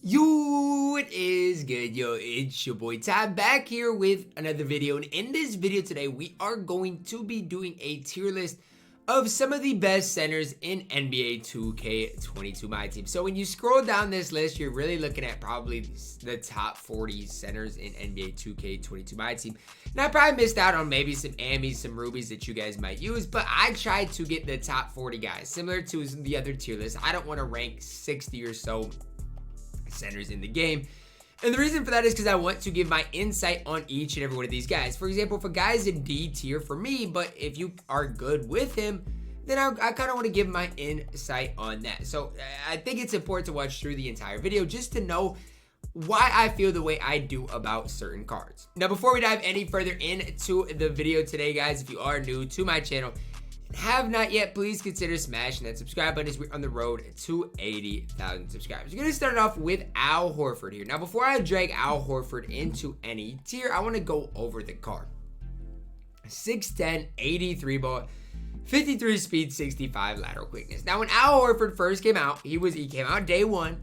Yo, it is good. Yo, it's your boy Ty back here with another video. And in this video today, we are going to be doing a tier list of some of the best centers in NBA 2K22 MyTEAM. So when you scroll down this list, you're really looking at probably the top 40 centers in NBA 2K22 MyTEAM. Now, I probably missed out on maybe some Amis, some Rubies that you guys might use, but I tried to get the top 40 guys. Similar to the other tier list, I don't want to rank 60 or so centers in the game. And the reason for that is because I want to give my insight on each and every one of these guys. For example, if a guy's in D tier for me, but if you are good with him, then I kind of want to give my insight on that. So I think it's important to watch through the entire video just to know why I feel the way I do about certain cards. Now, before we dive any further into the video today, guys, if you are new to my channel, have not yet, please consider smashing that subscribe button as we're on the road to 80,000 subscribers. We're going to start off with Al Horford here. Now, before I drag Al Horford into any tier, I want to go over the card. 6'10", 83 ball, 53 speed, 65 lateral quickness. Now, when Al Horford first came out, he came out day one.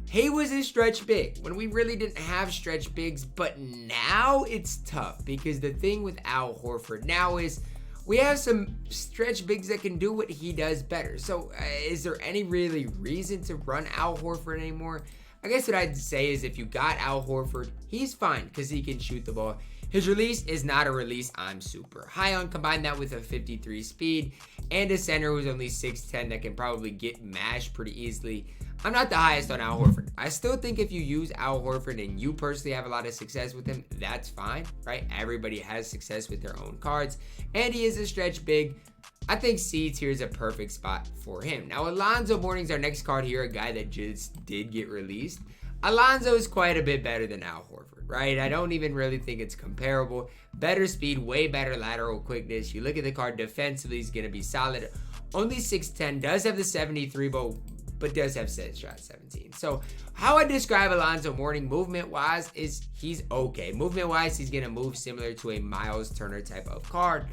He was a stretch big when we really didn't have stretch bigs, but now it's tough because the thing with Al Horford now is we have some stretch bigs that can do what he does better. So is there any really reason to run Al Horford anymore? I guess what I'd say is if you got Al Horford, he's fine because he can shoot the ball. His release is not a release I'm super high on. Combine that with a 53 speed and a center who's only 6'10" that can probably get mashed pretty easily. I'm not the highest on Al Horford. I still think if you use Al Horford and you personally have a lot of success with him, that's fine, right? Everybody has success with their own cards, and he is a stretch big. I think C tier is a perfect spot for him. Now, Alonzo Mourning's our next card here, a guy that just did get released. Alonzo is quite a bit better than Al Horford, right? I don't even really think it's comparable. Better speed, way better lateral quickness. You look at the card defensively, he's going to be solid. Only 6'10", does have the 73 but does have set shot 17. So how I describe Alonzo Mourning movement-wise is he's okay. Movement-wise, he's going to move similar to a Myles Turner type of card.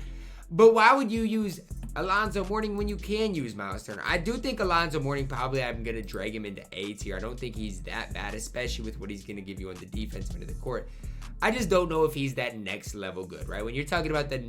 But why would you use Alonzo Mourning when you can use Myles Turner? I do think Alonzo Mourning, probably I'm going to drag him into A tier. I don't think he's that bad, especially with what he's going to give you on the defensive end of the court. I just don't know if he's that next level good, right? When you're talking about the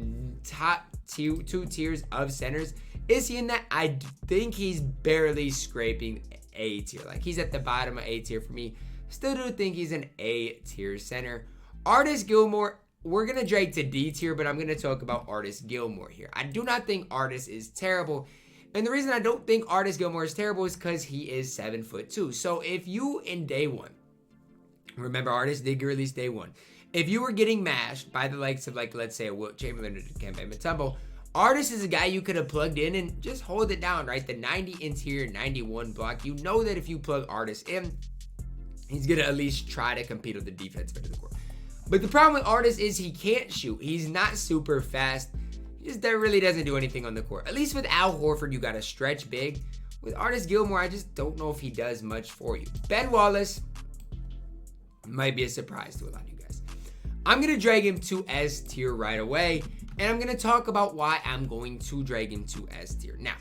top two tiers of centers, is he in that? I think he's barely scraping A tier. Like, he's at the bottom of A tier for me. Still do think he's an A tier center. Artis Gilmore, we're going to drag to D tier, but I'm going to talk about Artis Gilmore here. I do not think Artis is terrible. And the reason I don't think Artis Gilmore is terrible is because he is 7'2". So if you in day one, remember Artis did get released day one. If you were getting mashed by the likes of, like, let's say a Wilt Chamberlain or Dikembe Mutombo, Artis is a guy you could have plugged in and just hold it down, right? The 90 interior, 91 block. You know that if you plug Artis in, he's going to at least try to compete on the defensive end of the court. But the problem with Artis is he can't shoot. He's not super fast. He just really doesn't do anything on the court. At least with Al Horford, you got to stretch big. With Artis Gilmore, I just don't know if he does much for you. Ben Wallace might be a surprise to a lot of you guys. I'm going to drag him to S tier right away. And I'm going to talk about why I'm going to drag him to S tier. Now,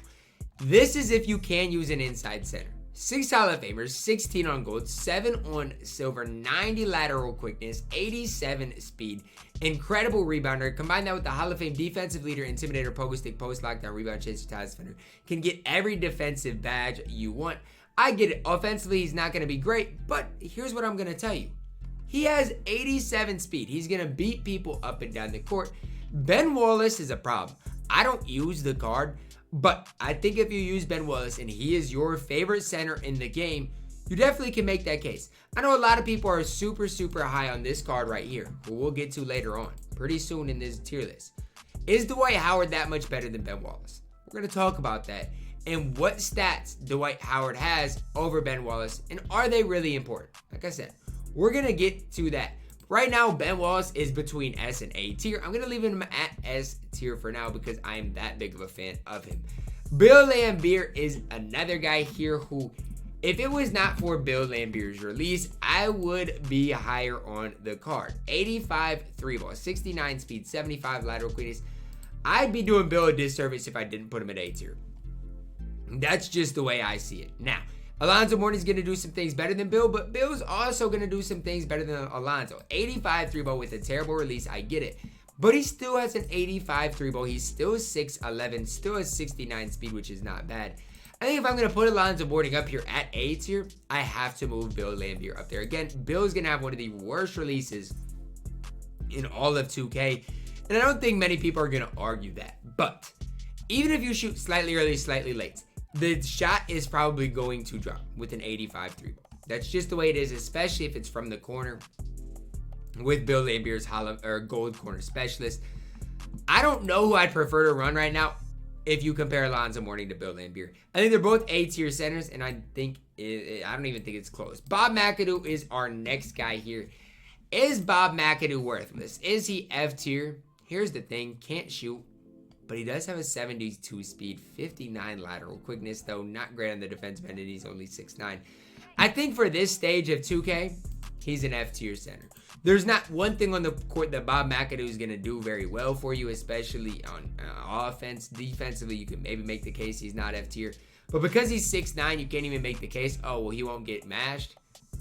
this is if you can use an inside center. 6 Hall of Famers, 16 on gold, 7 on silver, 90 lateral quickness, 87 speed, incredible rebounder. Combine that with the Hall of Fame defensive leader, intimidator, pogo stick, post lockdown, rebound chaser, ties defender. Can get every defensive badge you want. I get it. Offensively, he's not going to be great, but here's what I'm going to tell you. He has 87 speed. He's going to beat people up and down the court. Ben Wallace is a problem. I don't use the card, but I think if you use Ben Wallace and he is your favorite center in the game, you definitely can make that case. I know a lot of people are super, super high on this card right here, who we'll get to later on, pretty soon in this tier list. Is Dwight Howard that much better than Ben Wallace? We're going to talk about that and what stats Dwight Howard has over Ben Wallace, and are they really important? Like I said, we're going to get to that. Right now, Ben Wallace is between S and A tier. I'm going to leave him at S tier for now because I'm that big of a fan of him. Bill Laimbeer is another guy here who, if it was not for Bill Laimbeer's release, I would be higher on the card. 85 3 ball, 69 speed, 75 lateral quickness. I'd be doing Bill a disservice if I didn't put him at A tier. That's just the way I see it. Now, Alonzo Mourning's going to do some things better than Bill, but Bill's also going to do some things better than Alonzo. 85 3-ball with a terrible release, I get it. But he still has an 85 3-ball. He's still 6'11", still has 69 speed, which is not bad. I think if I'm going to put Alonzo Mourning up here at A tier, I have to move Bill Laimbeer up there. Again, Bill's going to have one of the worst releases in all of 2K. And I don't think many people are going to argue that. But even if you shoot slightly early, slightly late, the shot is probably going to drop with an 85 3-ball. That's just the way it is, especially if it's from the corner with Bill Laimbeer's gold corner specialist. I don't know who I'd prefer to run right now if you compare Alonzo Mourning to Bill Laimbeer. I think they're both A-tier centers, and I don't even think it's close. Bob McAdoo is our next guy here. Is Bob McAdoo worthless? Is he F-tier? Here's the thing, can't shoot, but he does have a 72 speed, 59 lateral quickness, though not great on the defensive end, and he's only 6'9". I think for this stage of 2K, he's an F-tier center. There's not one thing on the court that Bob McAdoo is going to do very well for you, especially on offense. Defensively, you can maybe make the case he's not F-tier. But because he's 6'9", you can't even make the case, oh, well, he won't get mashed.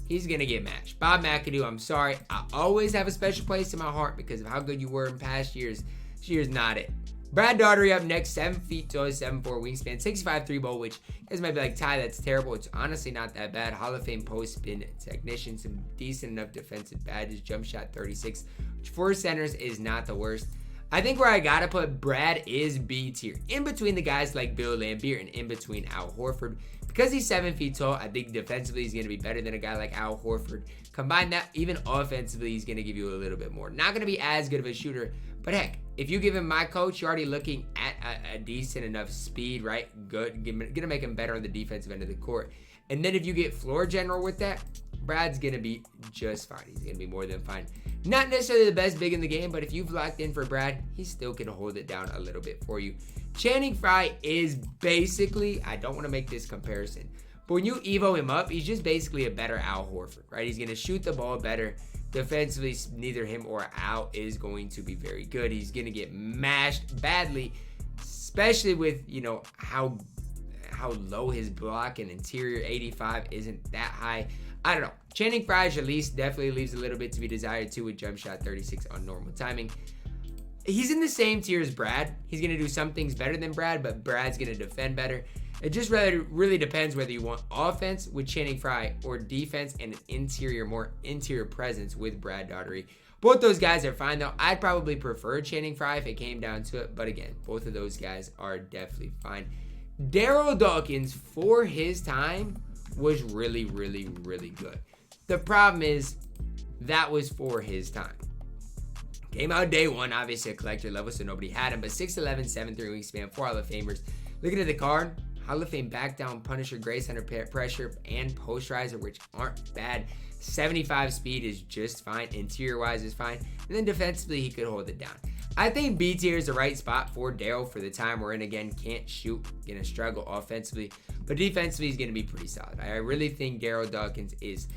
He's going to get mashed. Bob McAdoo, I'm sorry. I always have a special place in my heart because of how good you were in past years. This year's not it. Brad Daugherty up next, 7 feet tall, 7'4" wingspan, 65 3-ball, which is might be like, Ty, that's terrible. It's honestly not that bad. Hall of Fame post spin technician, some decent enough defensive badges, jump shot 36, which for centers is not the worst. I think where I gotta put Brad is B tier, in between the guys like Bill Laimbeer and in between Al Horford. Because he's 7 feet tall, I think defensively he's gonna be better than a guy like Al Horford. Combine that, even offensively, he's gonna give you a little bit more. Not gonna be as good of a shooter, but heck, if you give him my coach, you're already looking at a decent enough speed, right? Good, gonna make him better on the defensive end of the court. And then if you get floor general with that, Brad's gonna be just fine. He's gonna be more than fine. Not necessarily the best big in the game, but if you've locked in for Brad, he still can hold it down a little bit for you. Channing Frye is basically, I don't want to make this comparison, but when you Evo him up, he's just basically a better Al Horford, right? He's gonna shoot the ball better. Defensively, neither him or Al is going to be very good. He's gonna get mashed badly, especially with, you know, how low his block and interior 85 isn't that high. I don't know. Channing Frye's release definitely leaves a little bit to be desired too, with jump shot 36 on normal timing. He's in the same tier as Brad. He's going to do some things better than Brad, but Brad's going to defend better. It just really depends whether you want offense with Channing Frye or defense and an more interior presence with Brad Daugherty. Both those guys are fine though. I'd probably prefer Channing Frye if it came down to it, but again, both of those guys are definitely fine. Darryl Dawkins, for his time, was really, really, really good. The problem is that was for his time. Came out day one, obviously a collector level, so nobody had him, but 6'11", 7'3" wingspan, 4 Hall of Famers. Looking at the card, Hall of Fame back down, Punisher, Grace under pressure, and posterizer, which aren't bad. 75 speed is just fine. Interior wise is fine. And then defensively, he could hold it down. I think B tier is the right spot for Darryl for the time we're in. Again, can't shoot, gonna struggle offensively, but defensively he's gonna be pretty solid. I really think Darryl Dawkins is,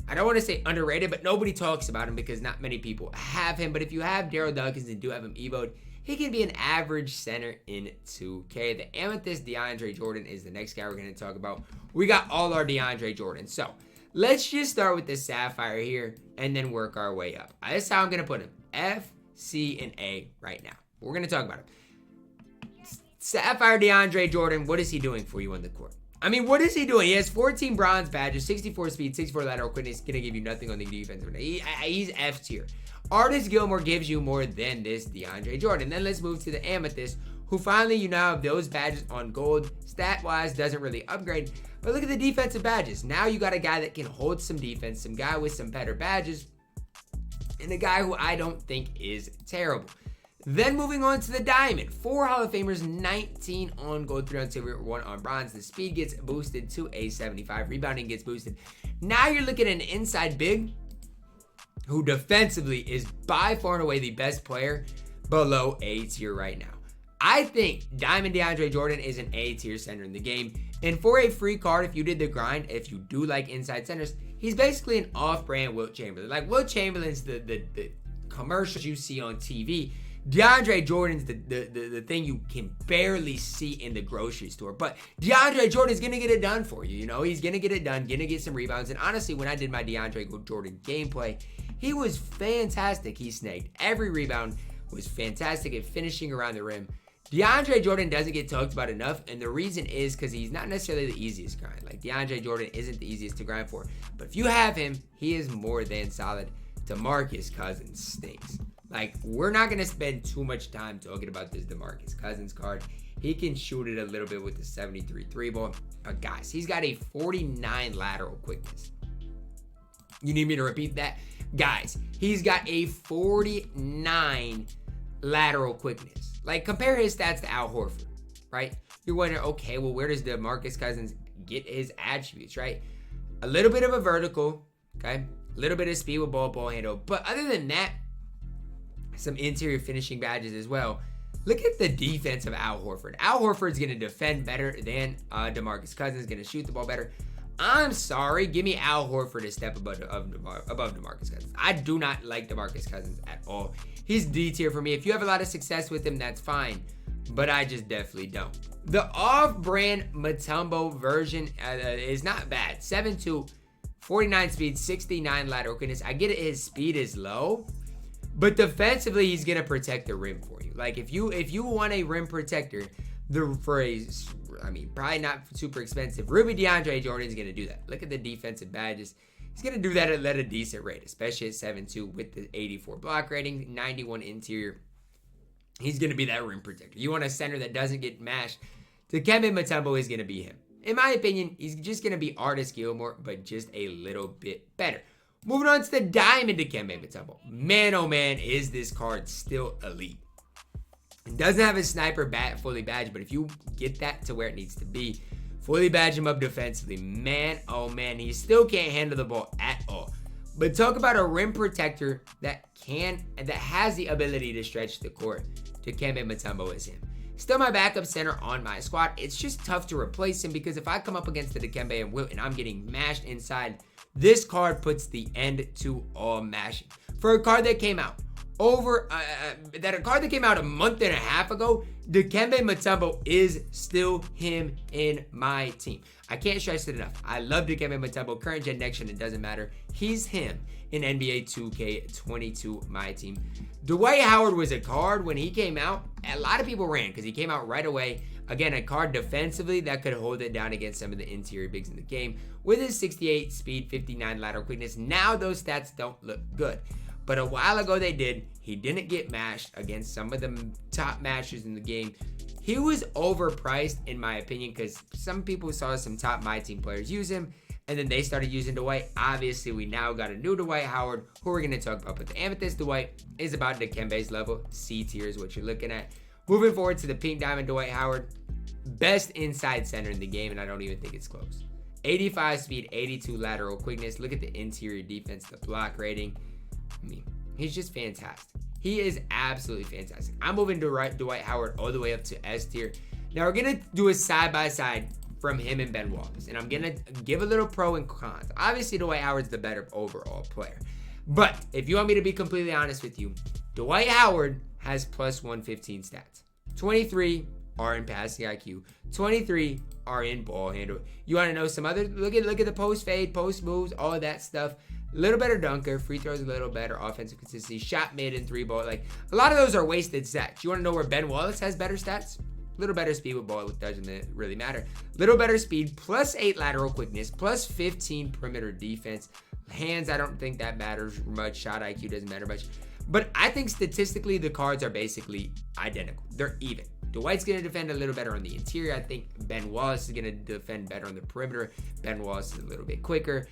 I don't want to say underrated, but nobody talks about him because not many people have him. But if you have Darryl Dawkins and do have him evoed, he can be an average center in 2K. The Amethyst DeAndre Jordan is the next guy we're going to talk about. We got all our DeAndre Jordan. So let's just start with the Sapphire here and then work our way up. That's how I'm going to put him. F, C, and A right now. We're going to talk about him. Sapphire DeAndre Jordan, what is he doing for you on the court? I mean, what is he doing? He has 14 bronze badges, 64 speed, 64 lateral quickness. Going to give you nothing on the defensive end. He's F tier. Artis Gilmore gives you more than this DeAndre Jordan. Then let's move to the Amethyst, who finally you now have those badges on gold. Stat-wise, doesn't really upgrade. But look at the defensive badges. Now you got a guy that can hold some defense, some guy with some better badges, and a guy who I don't think is terrible. Then moving on to the Diamond. 4 Hall of Famers, 19 on gold, 3 on silver, 1 on bronze. The speed gets boosted to a 75. Rebounding gets boosted. Now you're looking at an inside big who defensively is by far and away the best player below A tier right now. I think Diamond DeAndre Jordan is an A tier center in the game. And for a free card, if you did the grind, if you do like inside centers, he's basically an off-brand Wilt Chamberlain. Like Wilt Chamberlain's the commercials you see on TV. DeAndre Jordan's the thing you can barely see in the grocery store. But DeAndre Jordan's going to get it done for you. You know, he's going to get it done, going to get some rebounds. And honestly, when I did my DeAndre Jordan gameplay, he was fantastic. He snagged every rebound, was fantastic at finishing around the rim. DeAndre Jordan doesn't get talked about enough, and the reason is because he's not necessarily the easiest grind. Like, DeAndre Jordan isn't the easiest to grind for. But if you have him, he is more than solid. DeMarcus Cousins stinks. Like, we're not going to spend too much time talking about this DeMarcus Cousins card. He can shoot it a little bit with the 73 3-ball. But guys, he's got a 49 lateral quickness. You need me to repeat that? Guys, he's got a 49 lateral quickness. Like, compare his stats to Al Horford, right? You're wondering, okay, well, where does DeMarcus Cousins get his attributes, right? A little bit of a vertical, okay? A little bit of speed with ball handle. But other than that, some interior finishing badges as well. Look at the defense of Al Horford. Al Horford's going to defend better than DeMarcus Cousins, going to shoot the ball better. I'm sorry, give me Al Horford a step above DeMarcus Cousins. I do not like DeMarcus Cousins at all. He's D tier for me. If you have a lot of success with him, that's fine. But I just definitely don't. The off-brand Mutombo version is not bad. 7'2", 49 speed, 69 lateral quickness. I get it, his speed is low. But defensively, he's going to protect the rim for you. Like, if you want a rim protector, probably not super expensive, Ruby DeAndre Jordan is going to do that. Look at the defensive badges. He's going to do that at a decent rate, especially at 7'2" with the 84 block rating, 91 interior. He's going to be that rim protector. You want a center that doesn't get mashed. Dikembe Mutombo is going to be him. In my opinion, he's just going to be Artis Gilmore, but just a little bit better. Moving on to the Diamond Dikembe Mutombo. Man, oh man, is this card still elite. It doesn't have his sniper fully badged, but if you get that to where it needs to be, fully badge him up defensively, man, oh man, he still can't handle the ball at all. But talk about a rim protector that has the ability to stretch the court. Dikembe Mutombo is him. Still my backup center on my squad. It's just tough to replace him because if I come up against the Dikembe and Wilt and I'm getting mashed inside, this card puts the end to all mashing. For a card that came out a month and a half ago, Dikembe Mutombo is still him in my team. I can't stress it enough. I love Dikembe Mutombo. Current gen, next gen, it doesn't matter. He's him in NBA 2K22 MyTEAM. Dwight Howard was a card when he came out. A lot of people ran because he came out right away. Again, a card defensively that could hold it down against some of the interior bigs in the game. With his 68 speed, 59 lateral quickness, now those stats don't look good. But a while ago they did. He didn't get mashed against some of the top mashers in the game. He was overpriced in my opinion because some people saw some top MyTEAM players use him and then they started using Dwight. Obviously, we now got a new Dwight Howard who we're going to talk about. But the Amethyst Dwight is about Dikembe's level. C tier is what you're looking at. Moving forward to the Pink Diamond Dwight Howard. Best inside center in the game, and I don't even think it's close. 85 speed, 82 lateral quickness. Look at the interior defense, the block rating. I mean, he's just fantastic. He is absolutely fantastic. I'm moving Dwight Howard all the way up to S tier. Now we're going to do a side-by-side from him and Ben Wallace. And I'm going to give a little pro and cons. Obviously, Dwight Howard's the better overall player. But if you want me to be completely honest with you, Dwight Howard has plus 115 stats. 23 are in passing IQ. 23 are in ball handle. You want to know some other? Look at the post fade, post moves, all of that stuff. A little better dunker, free throws a little better, offensive consistency, shot mid and 3-ball. Like a lot of those are wasted stats. You want to know where Ben Wallace has better stats? A little better speed with ball, which doesn't really matter. Little better speed, plus 8 lateral quickness, plus 15 perimeter defense. Hands, I don't think that matters much. Shot IQ doesn't matter much. But I think statistically, the cards are basically identical. They're even. Dwight's going to defend a little better on the interior. I think Ben Wallace is going to defend better on the perimeter. Ben Wallace is a little bit quicker.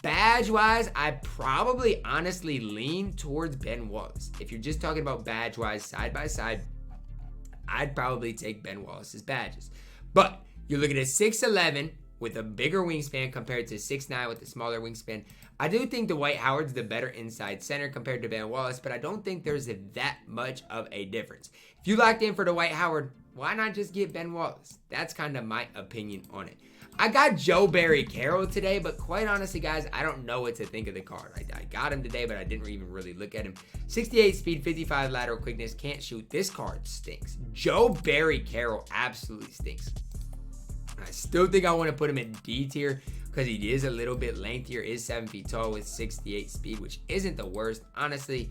Badge-wise, I probably honestly lean towards Ben Wallace. If you're just talking about badge-wise, side-by-side, I'd probably take Ben Wallace's badges. But you're looking at 6'11", with a bigger wingspan compared to 6'9" with a smaller wingspan. I do think Dwight Howard's the better inside center compared to Ben Wallace, but I don't think there's that much of a difference. If you locked in for Dwight Howard, why not just get Ben Wallace? That's kind of my opinion on it. I got Barry Carroll today, but quite honestly, guys, I don't know what to think of the card. I got him today, but I didn't even really look at him. 68 speed, 55 lateral quickness, can't shoot. This card stinks. Barry Carroll absolutely stinks. I still think I want to put him in D tier because he is a little bit lengthier, is 7 feet tall with 68 speed, which isn't the worst, honestly.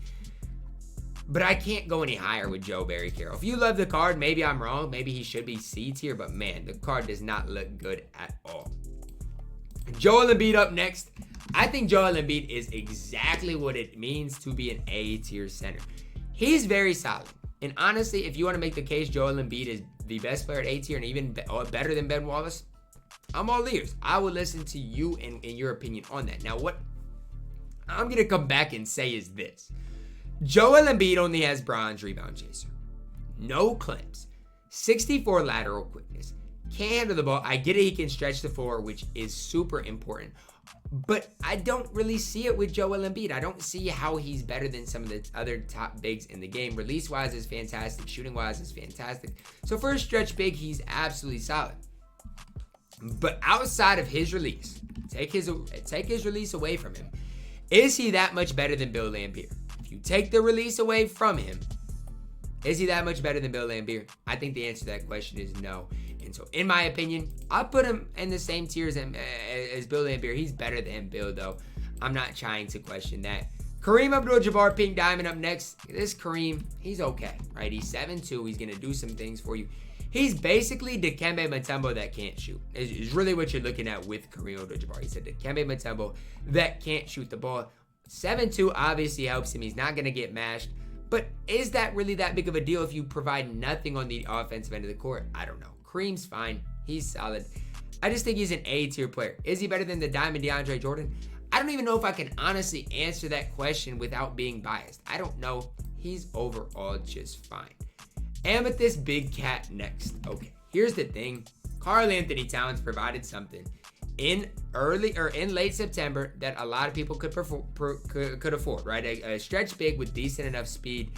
But I can't go any higher with Barry Carroll. If you love the card, maybe I'm wrong. Maybe he should be C tier, but man, the card does not look good at all. Joel Embiid up next. I think Joel Embiid is exactly what it means to be an A tier center. He's very solid. And honestly, if you want to make the case Joel Embiid is the best player at A tier and even better than Ben Wallace, I'm all ears. I will listen to you and your opinion on that. Now, what I'm going to come back and say is this. Joel Embiid only has bronze rebound chaser. No clamps. 64 lateral quickness. Can't handle the ball. I get it, he can stretch the floor, which is super important. But I don't really see it with Joel Embiid. I don't see how he's better than some of the other top bigs in the game. Release-wise is fantastic. Shooting-wise is fantastic. So for a stretch big, he's absolutely solid. But outside of his release, take his release away from him, is he that much better than Bill Laimbeer? If you take the release away from him, is he that much better than Bill Laimbeer? I think the answer to that question is no. And so, in my opinion, I'll put him in the same tier as Bill Laimbeer. He's better than Bill, though. I'm not trying to question that. Kareem Abdul-Jabbar, Pink Diamond up next. This Kareem, he's okay, right? He's 7'2". He's going to do some things for you. He's basically Dikembe Mutombo that can't shoot. Is really what you're looking at with Kareem Abdul-Jabbar. He's a Dikembe Mutombo that can't shoot the ball. 7'2" obviously helps him. He's not going to get mashed. But is that really that big of a deal if you provide nothing on the offensive end of the court? I don't know. Kareem's fine. He's solid. I just think he's an A-tier player. Is he better than the Diamond DeAndre Jordan? I don't even know if I can honestly answer that question without being biased. I don't know. He's overall just fine. Amethyst Big Cat next. Okay, here's the thing. Karl-Anthony Towns provided something in late September that a lot of people could afford, right? A stretch big with decent enough speed.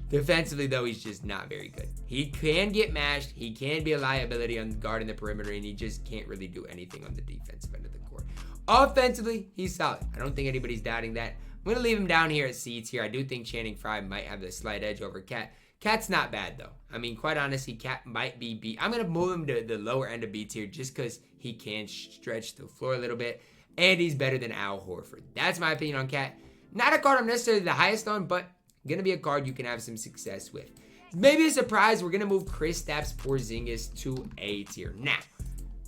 Defensively, though, he's just not very good. He can get mashed. He can be a liability on guarding the perimeter, and he just can't really do anything on the defensive end of the court. Offensively, he's solid. I don't think anybody's doubting that. I'm going to leave him down here at C tier. I do think Channing Frye might have the slight edge over Cat. Cat's not bad, though. I mean, quite honestly, Cat might be B. I'm going to move him to the lower end of B tier just because he can stretch the floor a little bit, and he's better than Al Horford. That's my opinion on Cat. Not a card I'm necessarily the highest on, but going to be a card you can have some success with. Maybe a surprise, we're going to move Kristaps Porzingis to A tier. Now,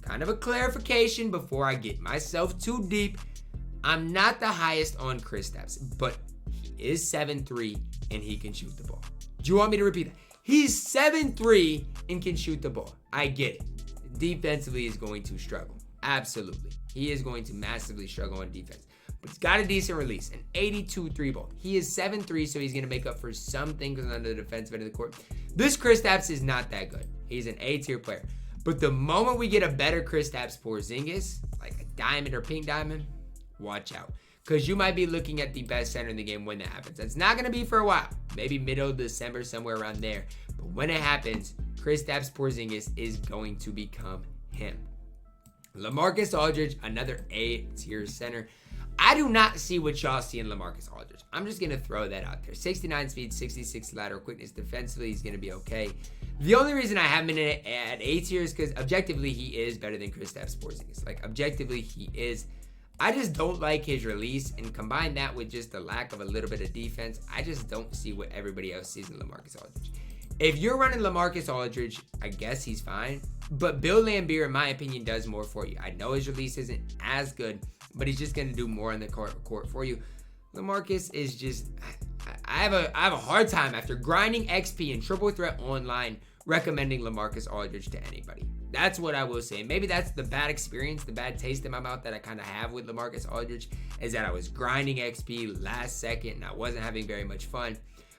kind of a clarification before I get myself too deep. I'm not the highest on Kristaps, but he is 7'3", and he can shoot the ball. Do you want me to repeat that? He's 7'3" and can shoot the ball. I get it. Defensively is going to struggle. Absolutely. He is going to massively struggle on defense. But he's got a decent release, an 82 3 ball. He is 7'3", so he's going to make up for some things on the defensive end of the court. This Kristaps is not that good. He's an A-tier player. But the moment we get a better Kristaps Porzingis, like a diamond or pink diamond, watch out. Because you might be looking at the best center in the game when that happens. That's not going to be for a while. Maybe middle of December, somewhere around there. But when it happens, Kristaps Porzingis is going to become him. LaMarcus Aldridge, another A-tier center. I do not see what y'all see in LaMarcus Aldridge. I'm just going to throw that out there. 69 speed, 66 lateral quickness. Defensively, he's going to be okay. The only reason I have him at A tier is because objectively, he is better than Kristaps Porzingis. Like, objectively, he is. I just don't like his release, and combine that with just the lack of a little bit of defense, I just don't see what everybody else sees in LaMarcus Aldridge. If you're running LaMarcus Aldridge, I guess he's fine. But Bill Laimbeer, in my opinion, does more for you. I know his release isn't as good, but he's just going to do more on the court for you. LaMarcus is just, I have a hard time after grinding XP and Triple Threat Online recommending LaMarcus Aldridge to anybody. That's what I will say. Maybe that's the bad experience, the bad taste in my mouth that I kind of have with LaMarcus Aldridge, is that I was grinding XP last second and I wasn't having very much fun.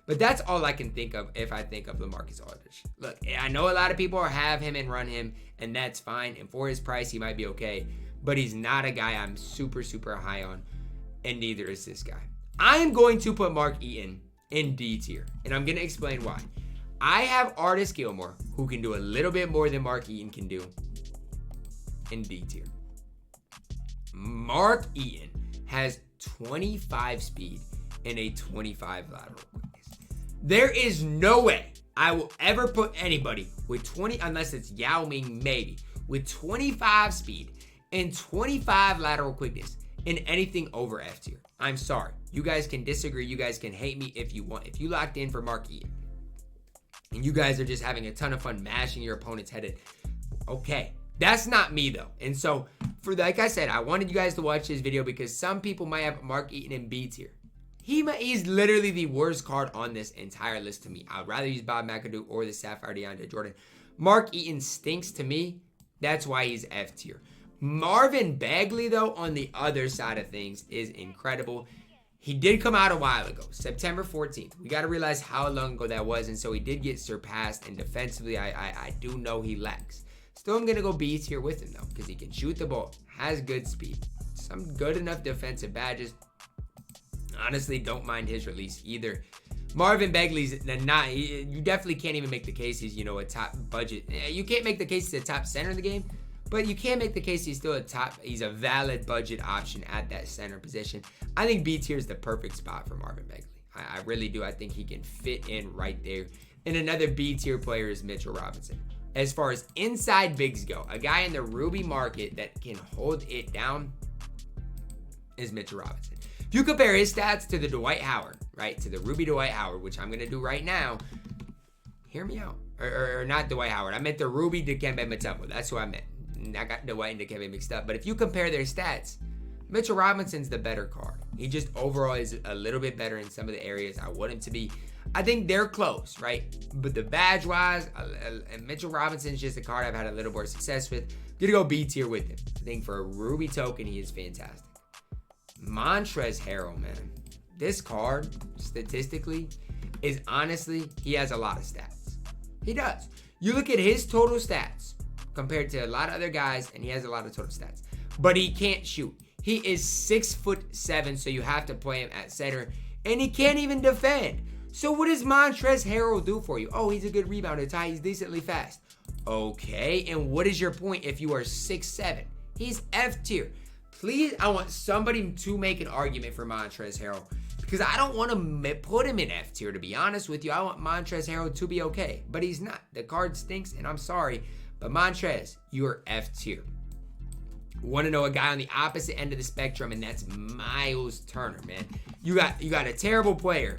But that's all I can think of if I think of LaMarcus Aldridge. Look, I know a lot of people have him and run him, and that's fine. And for his price, he might be okay. But he's not a guy I'm super, super high on, and neither is this guy. I am going to put Mark Eaton in D tier, and I'm going to explain why. I have Artis Gilmore, who can do a little bit more than Mark Eaton can do. in D tier. Mark Eaton has 25 speed and a 25 lateral quickness. There is no way I will ever put anybody with 20, unless it's Yao Ming maybe, with 25 speed and 25 lateral quickness in anything over F tier. I'm sorry. You guys can disagree. You guys can hate me if you want. If you locked in for Mark Eaton and you guys are just having a ton of fun mashing your opponent's head in, okay. That's not me though. And so, like I said, I wanted you guys to watch this video because some people might have Mark Eaton in B tier. He's literally the worst card on this entire list to me. I'd rather use Bob McAdoo or the Sapphire DeAndre Jordan. Mark Eaton stinks to me. That's why he's F tier. Marvin Bagley, though, on the other side of things, is incredible. He did come out a while ago, September 14th. We got to realize how long ago that was, and so he did get surpassed, and defensively, I do know he lacks. Still, I'm going to go B tier with him, though, because he can shoot the ball, has good speed, some good enough defensive badges. Honestly, don't mind his release either. Marvin Bagley's not, you definitely can't even make the case he's, a top budget. You can't make the case he's a top center in the game, but you can make the case he's still he's a valid budget option at that center position. I think B tier is the perfect spot for Marvin Bagley. I really do. I think he can fit in right there. And another B tier player is Mitchell Robinson. As far as inside bigs go, a guy in the Ruby market that can hold it down is Mitchell Robinson. If you compare his stats to the Dwight Howard, right, to the Ruby Dwight Howard, which I'm going to do right now, hear me out. Or not Dwight Howard. I meant the Ruby Dikembe Mutombo. That's who I meant. I got Dwight and Dikembe mixed up. But if you compare their stats, Mitchell Robinson's the better card. He just overall is a little bit better in some of the areas I want him to be. I think they're close, right? But the badge-wise, Mitchell Robinson's just a card I've had a little more success with. Gonna go B tier with him. I think for a Ruby token, he is fantastic. Montrezl Harrell, man. This card, statistically, is honestly, he has a lot of stats. He does. You look at his total stats compared to a lot of other guys, and he has a lot of total stats. But he can't shoot. He is 6'7", so you have to play him at center, and he can't even defend. So what does Montrezl Harrell do for you? Oh, he's a good rebounder, Ty. He's decently fast. Okay, and what is your point if you are 6'7"? He's F tier. Please, I want somebody to make an argument for Montrezl Harrell because I don't want to put him in F tier, to be honest with you. I want Montrezl Harrell to be okay, but he's not. The card stinks, and I'm sorry, but Montrezl, you're F tier. Want to know a guy on the opposite end of the spectrum, and that's Myles Turner, man. You got a terrible player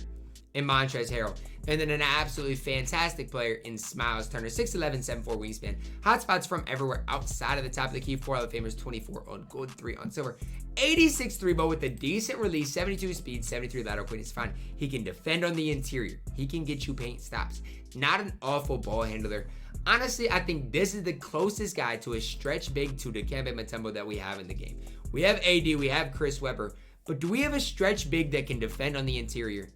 in Montrezl Harrell, and then an absolutely fantastic player in Myles Turner. 6'11", 7'4" wingspan. Hotspots from everywhere outside of the top of the key. 4 Hall of Famers, 24 on gold, 3 on silver. 86 3-ball with a decent release, 72 speed, 73 lateral quickness. Fine. He can defend on the interior. He can get you paint stops. Not an awful ball handler. Honestly, I think this is the closest guy to a stretch big to Dikembe Mutombo that we have in the game. We have AD, we have Chris Webber, but do we have a stretch big that can defend on the interior?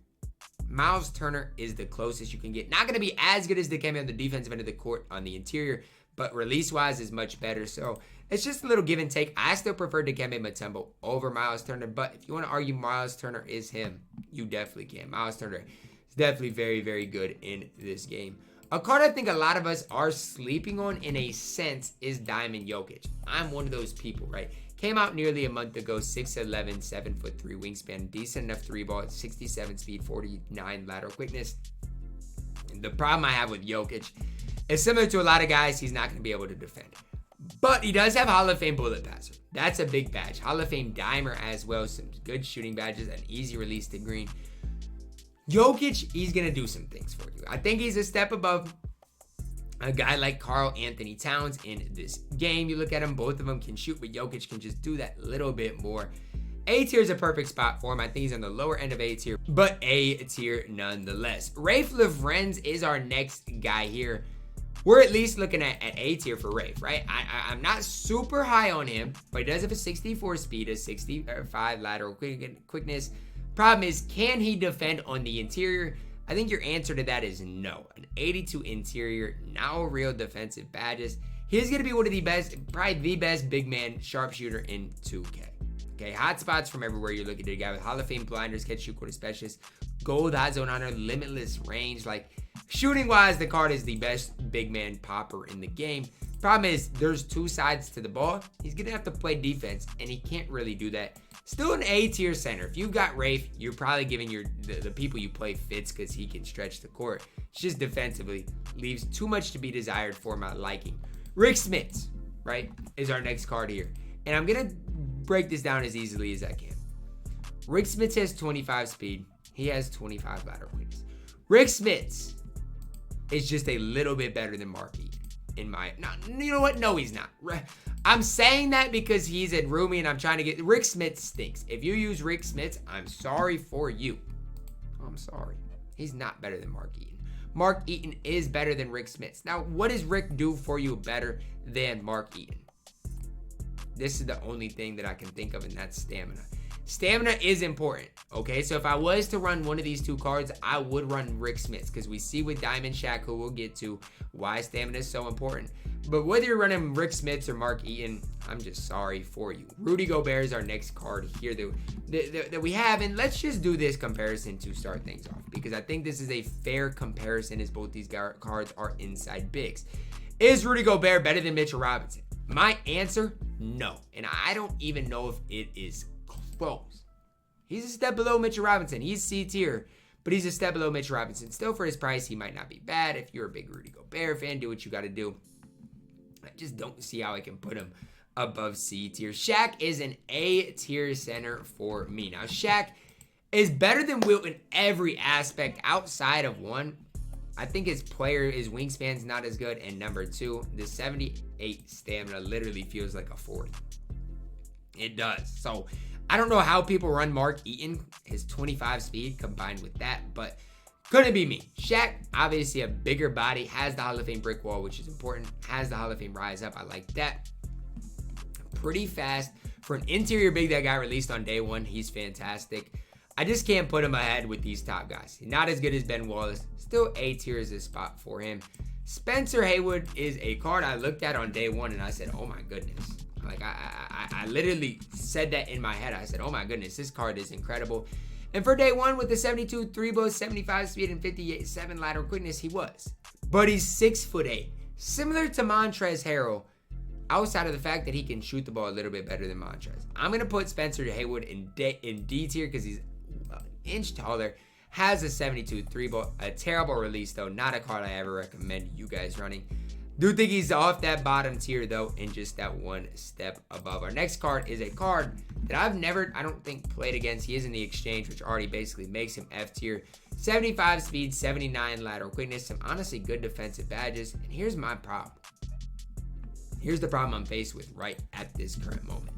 Myles Turner is the closest you can get. Not going to be as good as Dikembe on the defensive end of the court on the interior, but release-wise is much better. So it's just a little give and take. I still prefer Dikembe Mutombo over Myles Turner, but if you want to argue Myles Turner is him, you definitely can. Myles Turner is definitely very, very good in this game. A card I think a lot of us are sleeping on in a sense is Diamond Jokic. I'm one of those people, right? Came out nearly a month ago, 6'11", 7'3" wingspan, decent enough 3-ball, 67 speed, 49 lateral quickness. And the problem I have with Jokic is similar to a lot of guys, he's not going to be able to defend. But he does have Hall of Fame bullet passer. That's a big badge. Hall of Fame dimer as well, some good shooting badges, an easy release to green. Jokic, he's going to do some things for you. I think he's a step above a guy like Karl-Anthony Towns in this game. You look at them, both of them can shoot, but Jokic can just do that little bit more. A tier is a perfect spot for him. I think he's on the lower end of A tier, but A tier nonetheless. Raef LaFrentz is our next guy here. We're at least looking at A tier for Raef, right? I'm not super high on him, but he does have a 64 speed, a 65 lateral quickness. Problem is, can he defend on the interior? I think your answer to that is no. An 82 interior, now real defensive badges. He's going to be one of the best, probably the best big man sharpshooter in 2K. Okay, hotspots from everywhere you're looking at a guy with Hall of Fame blinders, catch shoot quarter specialist, gold hot zone honor, limitless range. Like shooting wise, the card is the best big man popper in the game. Problem is, there's two sides to the ball. He's going to have to play defense, and he can't really do that. Still an A-tier center. If you got Raef, you're probably giving the people you play fits because he can stretch the court. It's just defensively leaves too much to be desired for my liking. Rik Smits, right, is our next card here. And I'm going to break this down as easily as I can. Rik Smits has 25 speed. He has 25 lateral quickness. Rik Smits is just a little bit better than Mark Eaton. You know what? No, he's not. I'm saying that because he's at Roomy and I'm trying to get... Rik Smits stinks. If you use Rik Smits, I'm sorry for you. I'm sorry. He's not better than Mark Eaton. Mark Eaton is better than Rik Smits. Now, what does Rik do for you better than Mark Eaton? This is the only thing that I can think of, and that's stamina. Stamina is important, okay? So if I was to run one of these two cards, I would run Rik Smits because we see with Diamond Shaq, who we'll get to, why stamina is so important. But whether you're running Rik Smits or Mark Eaton, I'm just sorry for you. Rudy Gobert is our next card here that we have, and let's just do this comparison to start things off because I think this is a fair comparison as both these cards are inside bigs. Is Rudy Gobert better than Mitchell Robinson? My answer, no. And I don't even know if it is close. He's a step below Mitchell Robinson. He's C tier, but he's a step below Mitchell Robinson. Still, for his price, he might not be bad. If you're a big Rudy Gobert fan, do what you got to do. I just don't see how I can put him above C tier. Shaq is an A tier center for me. Now, Shaq is better than Wilt in every aspect outside of one. I think his wingspan's not as good. And number two, the 78 stamina literally feels like a 40. It does. So I don't know how people run Mark Eaton, his 25 speed combined with that, but couldn't be me. Shaq, obviously a bigger body, has the Hall of Fame brick wall, which is important, has the Hall of Fame rise up. I like that. Pretty fast. For an interior big that got released on day one, he's fantastic. I just can't put him ahead with these top guys. Not as good as Ben Wallace. Still A tier is a spot for him. Spencer Haywood is a card I looked at on day one and I said, oh my goodness. Like I literally said that in my head. I said, oh my goodness, this card is incredible. And for day one with the 72 3-ball, 75 speed, and 57 lateral quickness, he was. But he's 6'8". Similar to Montrezl Harrell, outside of the fact that he can shoot the ball a little bit better than Montrezl. I'm going to put Spencer Haywood in D tier because he's an inch taller. Has a 72 3-ball. A terrible release, though. Not a card I ever recommend you guys running. Do think he's off that bottom tier, though, and just that one step above. Our next card is a card that I've never, I don't think, played against. He is in the exchange, which already basically makes him F tier. 75 speed, 79 lateral quickness, some honestly good defensive badges. And here's my problem. Here's the problem I'm faced with right at this current moment.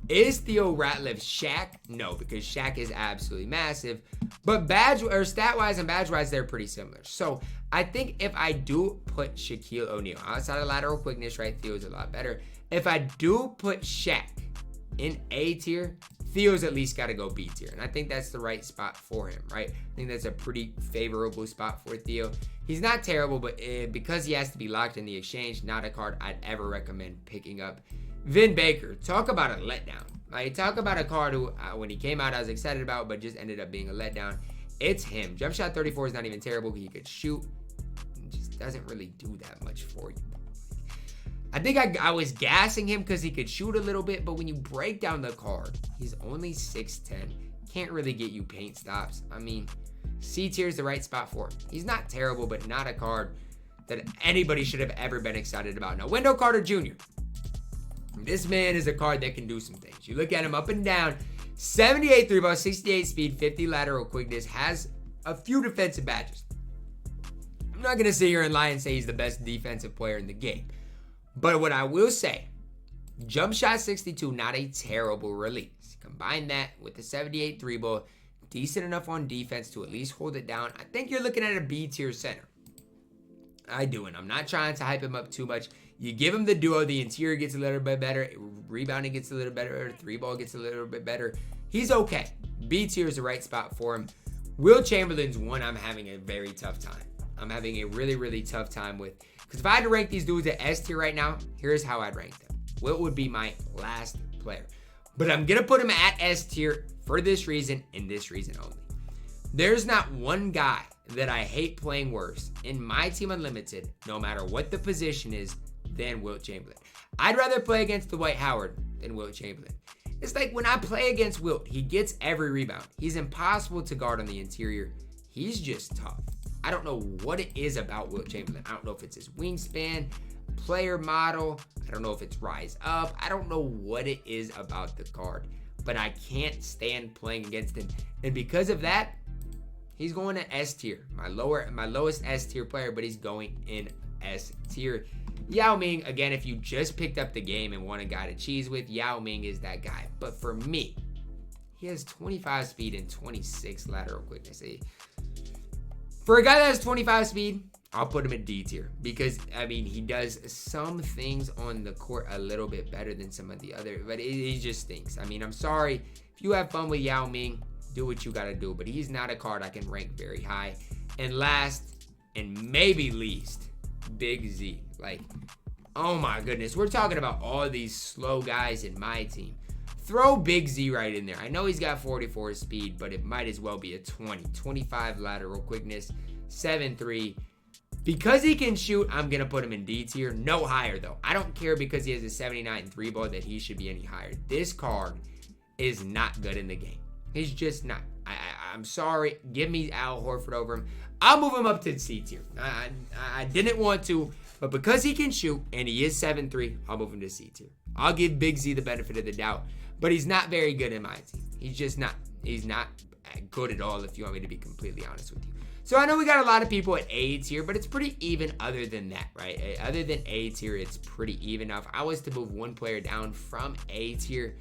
Is Theo Ratliff Shaq? No, because Shaq is absolutely massive. But stat-wise and badge-wise, they're pretty similar. So I think if I do put Shaquille O'Neal outside of lateral quickness, right, Theo's a lot better. If I do put Shaq in A tier, Theo's at least got to go B tier. And I think that's the right spot for him, right? I think that's a pretty favorable spot for Theo. He's not terrible, but because he has to be locked in the exchange, not a card I'd ever recommend picking up. Vin Baker, talk about a letdown. Like, talk about a card who, when he came out, I was excited about, but just ended up being a letdown. It's him. Jump shot 34 is not even terrible. He could shoot. He just doesn't really do that much for you. I think I was gassing him because he could shoot a little bit, but when you break down the card, he's only 6'10". Can't really get you paint stops. I mean, C tier is the right spot for him. He's not terrible, but not a card that anybody should have ever been excited about. Now, Wendell Carter Jr. This man is a card that can do some things. You look at him up and down, 78 3-ball, 68 speed, 50 lateral quickness, has a few defensive badges. I'm not going to sit here and lie and say he's the best defensive player in the game. But what I will say, jump shot 62, not a terrible release. Combine that with the 78 3-ball, decent enough on defense to at least hold it down. I think you're looking at a B tier center. I do, and I'm not trying to hype him up too much. You give him the duo, the interior gets a little bit better, rebounding gets a little better, 3-ball gets a little bit better. He's okay. B tier is the right spot for him. Wilt Chamberlain's one I'm having a very tough time. I'm having a really, really tough time with. Because if I had to rank these dudes at S tier right now, here's how I'd rank them. Wilt would be my last player. But I'm going to put him at S tier for this reason and this reason only. There's not one guy that I hate playing worse in my team unlimited, no matter what the position is, than Wilt Chamberlain. I'd rather play against Dwight Howard than Wilt Chamberlain. It's like when I play against Wilt, he gets every rebound. He's impossible to guard on the interior. He's just tough. I don't know what it is about Wilt Chamberlain. I don't know if it's his wingspan, player model. I don't know if it's rise up. I don't know what it is about the card, but I can't stand playing against him. And because of that, he's going to S tier. My lowest S tier player, but he's going in S tier. Yao Ming, again, if you just picked up the game and want a guy to cheese with, Yao Ming is that guy. But for me, he has 25 speed and 26 lateral quickness. For a guy that has 25 speed, I'll put him in D tier because, I mean, he does some things on the court a little bit better than some of the other, but it just stinks. I mean, I'm sorry. If you have fun with Yao Ming, do what you got to do, but he's not a card I can rank very high. And last, and maybe least, Big Z. Like, oh my goodness. We're talking about all these slow guys in my team. Throw Big Z right in there. I know he's got 44 speed, but it might as well be a 25 lateral quickness, 7'3". Because he can shoot, I'm going to put him in D tier. No higher, though. I don't care because he has a 79 3-ball that he should be any higher. This card is not good in the game. He's just not. I'm sorry. Give me Al Horford over him. I'll move him up to C tier. I didn't want to, but because he can shoot and he is 7'3", I'll move him to C tier. I'll give Big Z the benefit of the doubt, but he's not very good in my team. He's just not. He's not good at all, if you want me to be completely honest with you. So I know we got a lot of people at A tier, but it's pretty even other than that, right? Other than A tier, it's pretty even. Now, if I was to move one player down from A tier,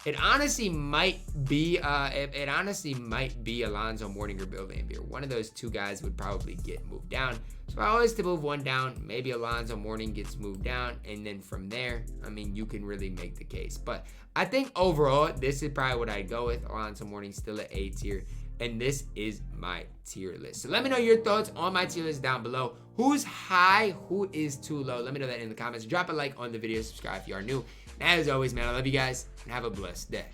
it honestly might be Alonzo Mourning or Bill Laimbeer. One of those two guys would probably get moved down. So if I was to move one down, maybe Alonzo Mourning gets moved down, and then from there, I mean, you can really make the case. But I think overall, this is probably what I'd go with. Alonzo Mourning still at A tier, and this is my tier list. So let me know your thoughts on my tier list down below. Who's high? Who is too low? Let me know that in the comments. Drop a like on the video. Subscribe if you are new. And as always, man, I love you guys, and have a blessed day.